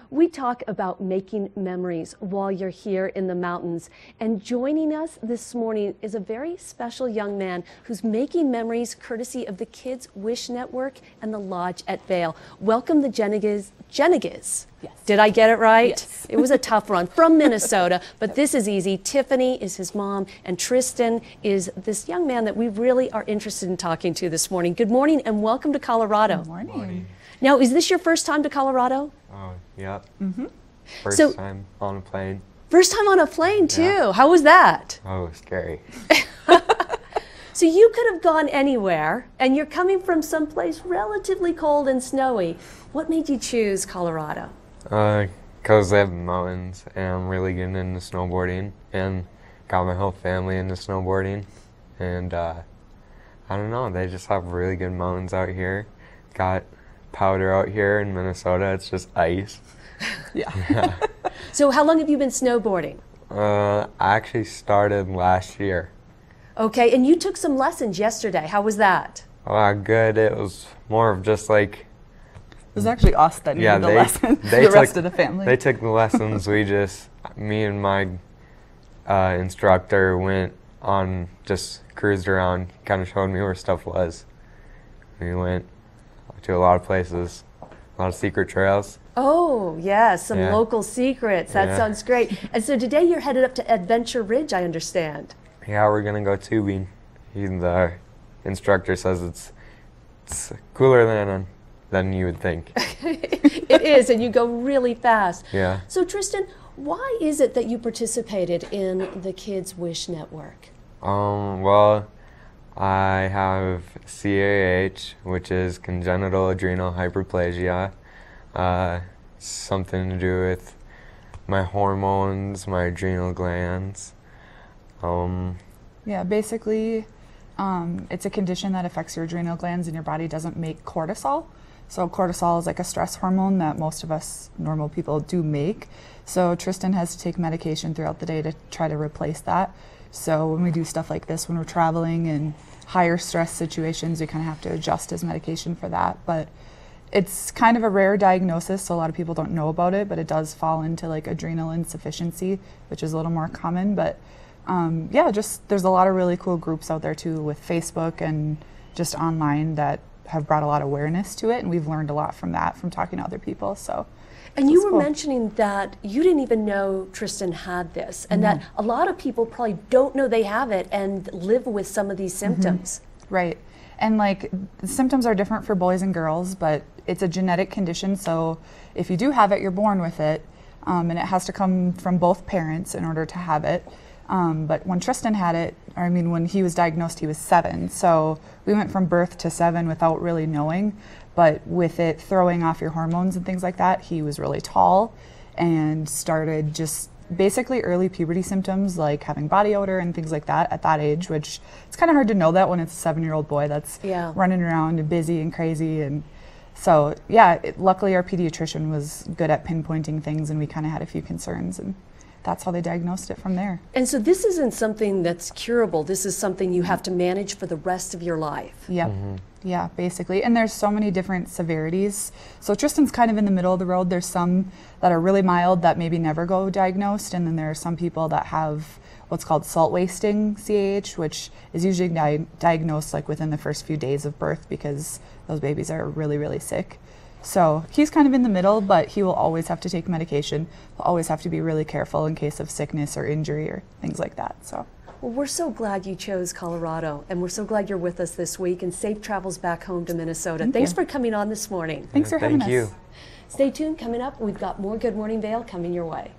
We talk about making memories while you're here in the mountains. And joining us this morning is a very special young man who's making memories courtesy of the Kids Wish Network and the Lodge at Vail. Welcome the Jenniges. Yes. Did I get it right? Yes. It was a tough run from Minnesota, but this is easy. Tiffany is his mom, and Triston is this young man that we really are interested in talking to this morning. Good morning and welcome to Colorado. Good morning. Now, is this your first time to Colorado? Oh, yeah. Mm-hmm. First time on a plane. First time on a plane, too. Yeah. How was that? Oh, scary. So you could have gone anywhere, and you're coming from someplace relatively cold and snowy. What made you choose Colorado? Because they have mountains, and I'm really getting into snowboarding, and got my whole family into snowboarding. And I don't know, they just have really good mountains out here. Got powder out here in Minnesota, it's just ice. Yeah. So how long have you been snowboarding? I actually started last year. Okay, and you took some lessons yesterday. How was that? Good. It was more of just like... It was actually us that needed the lesson. The rest of the family. They took the lessons. Me and my instructor went on, just cruised around, kind of showed me where stuff was. We went to a lot of places, a lot of secret trails. Oh, yes, some local secrets. That sounds great. And so today you're headed up to Adventure Ridge, I understand. Yeah, we're going to go tubing. The instructor says it's cooler than you would think. It is, and you go really fast. Yeah. So Triston, why is it that you participated in the Kids Wish Network? Well, I have CAH, which is congenital adrenal hyperplasia. Something to do with my hormones, my adrenal glands. Yeah, basically, it's a condition that affects your adrenal glands and your body doesn't make cortisol. So cortisol is like a stress hormone that most of us normal people do make. So Triston has to take medication throughout the day to try to replace that. So when we do stuff like this, when we're traveling in higher stress situations, we kind of have to adjust his medication for that. But it's kind of a rare diagnosis, so a lot of people don't know about it, but it does fall into like adrenal insufficiency, which is a little more common. But yeah, just there's a lot of really cool groups out there too with Facebook and just online that have brought a lot of awareness to it, and we've learned a lot from that, from talking to other people. So. And you were mentioning that you didn't even know Triston had this, and that a lot of people probably don't know they have it and live with some of these symptoms. Right. And like the symptoms are different for boys and girls, but it's a genetic condition. So if you do have it, you're born with it, and it has to come from both parents in order to have it. But when Triston had it, when he was diagnosed, he was 7. So we went from birth to 7 without really knowing. But with it throwing off your hormones and things like that, he was really tall and started just basically early puberty symptoms like having body odor and things like that at that age, which it's kind of hard to know that when it's a 7-year-old boy that's running around and busy and crazy. And so, yeah, luckily our pediatrician was good at pinpointing things, and we kind of had a few concerns, and that's how they diagnosed it from there. And so this isn't something that's curable. This is something you have to manage for the rest of your life. Yep. Yeah, basically. And there's so many different severities. So Triston's kind of in the middle of the road. There's some that are really mild that maybe never go diagnosed, and then there are some people that have what's called salt wasting CAH, which is usually diagnosed like within the first few days of birth because those babies are really, really sick. So he's kind of in the middle, but he will always have to take medication. He'll always have to be really careful in case of sickness or injury or things like that. So. Well, we're so glad you chose Colorado, and we're so glad you're with us this week, and safe travels back home to Minnesota. Thanks for coming on this morning. Thanks for having us. Thank you. Stay tuned. Coming up, we've got more Good Morning Vail coming your way.